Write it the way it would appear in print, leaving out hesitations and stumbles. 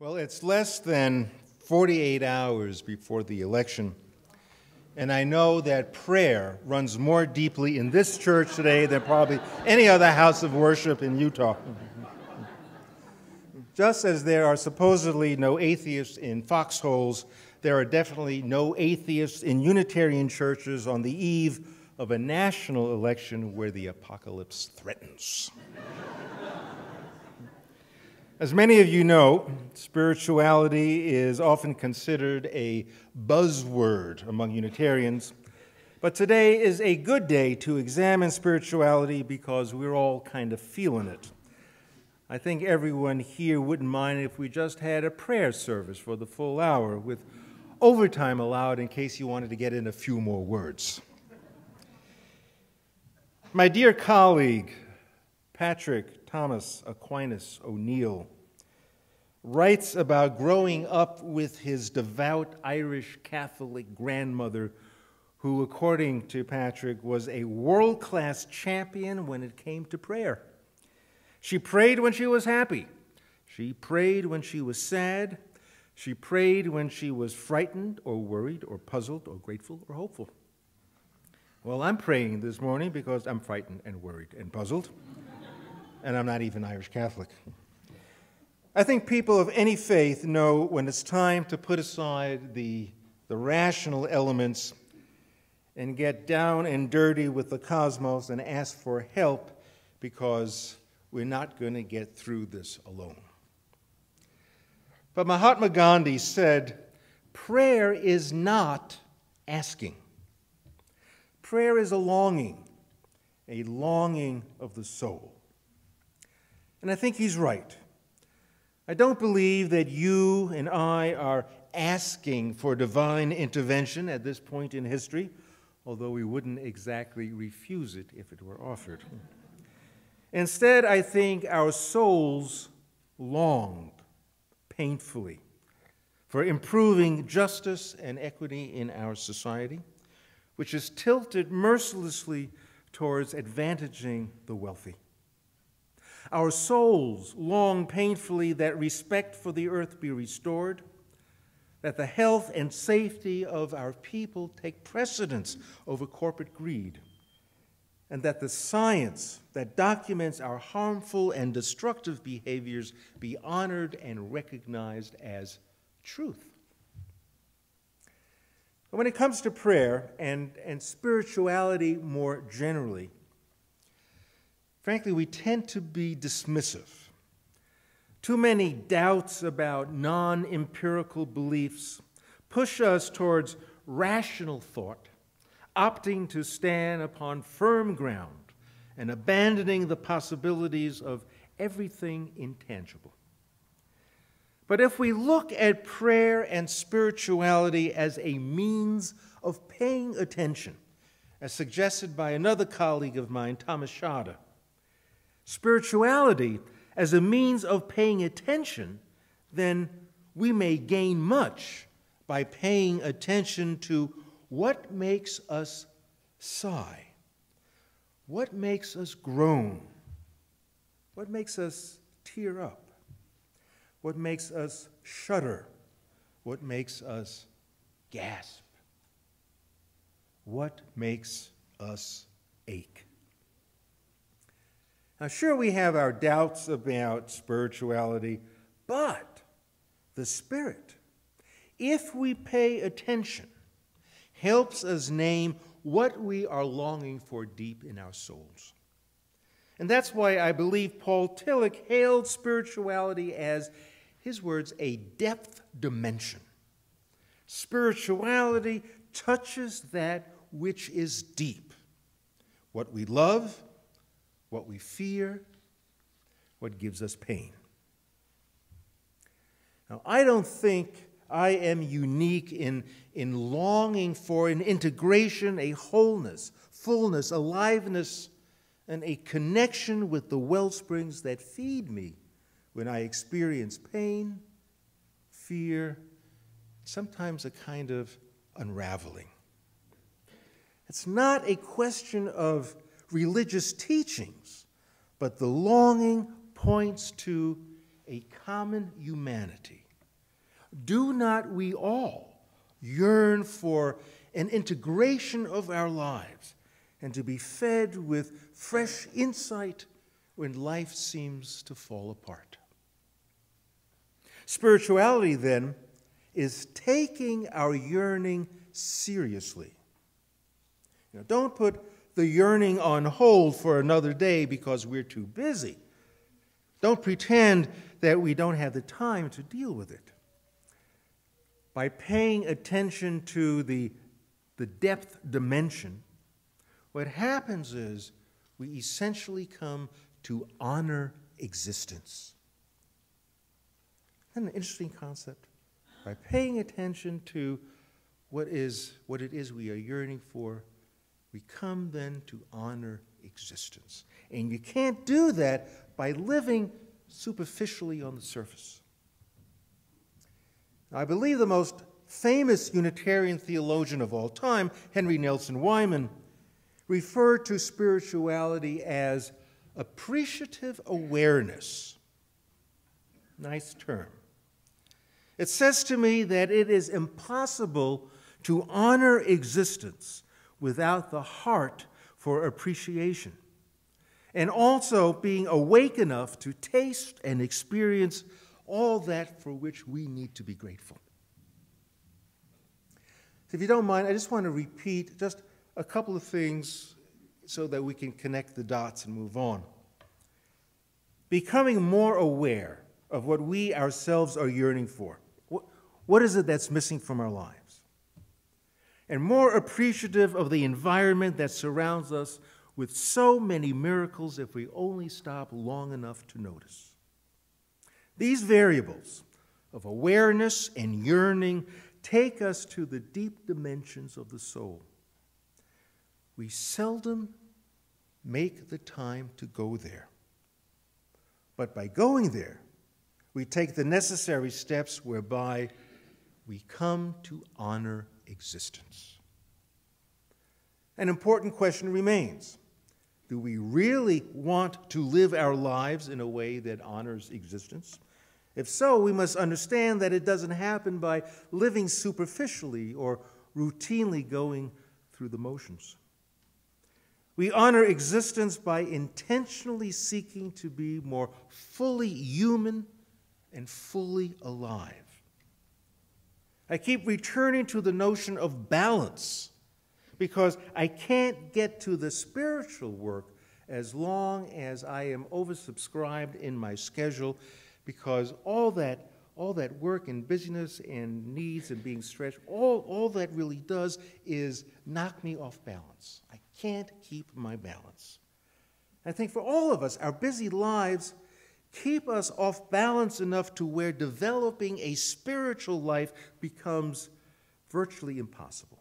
Well, it's less than 48 hours before the election, and I know that prayer runs more deeply in this church today than probably any other house of worship in Utah. Just as there are supposedly no atheists in foxholes, there are definitely no atheists in Unitarian churches on the eve of a national election where the apocalypse threatens. As many of you know, spirituality is often considered a buzzword among Unitarians, but today is a good day to examine spirituality because we're all kind of feeling it. I think everyone here wouldn't mind if we just had a prayer service for the full hour with overtime allowed in case you wanted to get in a few more words. My dear colleague, Patrick Thomas Aquinas O'Neill, writes about growing up with his devout Irish Catholic grandmother who, according to Patrick, was a world-class champion when it came to prayer. She prayed when she was happy. She prayed when she was sad. She prayed when she was frightened or worried or puzzled or grateful or hopeful. Well, I'm praying this morning because I'm frightened and worried and puzzled, and I'm not even Irish Catholic. I think people of any faith know when it's time to put aside the rational elements and get down and dirty with the cosmos and ask for help because we're not going to get through this alone. But Mahatma Gandhi said, prayer is not asking. Prayer is a longing of the soul. And I think he's right. I don't believe that you and I are asking for divine intervention at this point in history, although we wouldn't exactly refuse it if it were offered. Instead, I think our souls longed painfully for improving justice and equity in our society, which is tilted mercilessly towards advantaging the wealthy. Our souls long painfully that respect for the earth be restored, that the health and safety of our people take precedence over corporate greed, and that the science that documents our harmful and destructive behaviors be honored and recognized as truth. When it comes to prayer and spirituality more generally, frankly, we tend to be dismissive. Too many doubts about non-empirical beliefs push us towards rational thought, opting to stand upon firm ground and abandoning the possibilities of everything intangible. But if we look at prayer and spirituality as a means of paying attention, as suggested by another colleague of mine, Thomas Schade, spirituality as a means of paying attention, then we may gain much by paying attention to what makes us sigh, what makes us groan, what makes us tear up, what makes us shudder, what makes us gasp, what makes us ache. Now, sure, we have our doubts about spirituality, but the Spirit, if we pay attention, helps us name what we are longing for deep in our souls. And that's why I believe Paul Tillich hailed spirituality as, his words, a depth dimension. Spirituality touches that which is deep, what we love, what we fear, what gives us pain. Now, I don't think I am unique in longing for an integration, a wholeness, fullness, aliveness, and a connection with the wellsprings that feed me when I experience pain, fear, sometimes a kind of unraveling. It's not a question of religious teachings, but the longing points to a common humanity, Do not we all yearn for an integration of our lives and to be fed with fresh insight when life seems to fall apart? Spirituality, then, is taking our yearning seriously. Don't put the yearning on hold for another day because we're too busy. Don't pretend that we don't have the time to deal with it. By paying attention to the depth dimension, what happens is we essentially come to honor existence. Isn't that an interesting concept? By paying attention to what it is we are yearning for, we come then to honor existence. And you can't do that by living superficially on the surface. Now, I believe the most famous Unitarian theologian of all time, Henry Nelson Wyman, referred to spirituality as appreciative awareness. Nice term. It says to me that it is impossible to honor existence without the heart for appreciation, and also being awake enough to taste and experience all that for which we need to be grateful. So if you don't mind, I just want to repeat just a couple of things so that we can connect the dots and move on. Becoming more aware of what we ourselves are yearning for. What is it that's missing from our lives? And more appreciative of the environment that surrounds us with so many miracles if we only stop long enough to notice. These variables of awareness and yearning take us to the deep dimensions of the soul. We seldom make the time to go there. But by going there, we take the necessary steps whereby we come to honor existence. An important question remains. Do we really want to live our lives in a way that honors existence? If so, we must understand that it doesn't happen by living superficially or routinely going through the motions. We honor existence by intentionally seeking to be more fully human and fully alive. I keep returning to the notion of balance because I can't get to the spiritual work as long as I am oversubscribed in my schedule, because all that work and busyness and needs and being stretched, all that really does is knock me off balance. I can't keep my balance. I think for all of us, our busy lives keep us off balance enough to where developing a spiritual life becomes virtually impossible.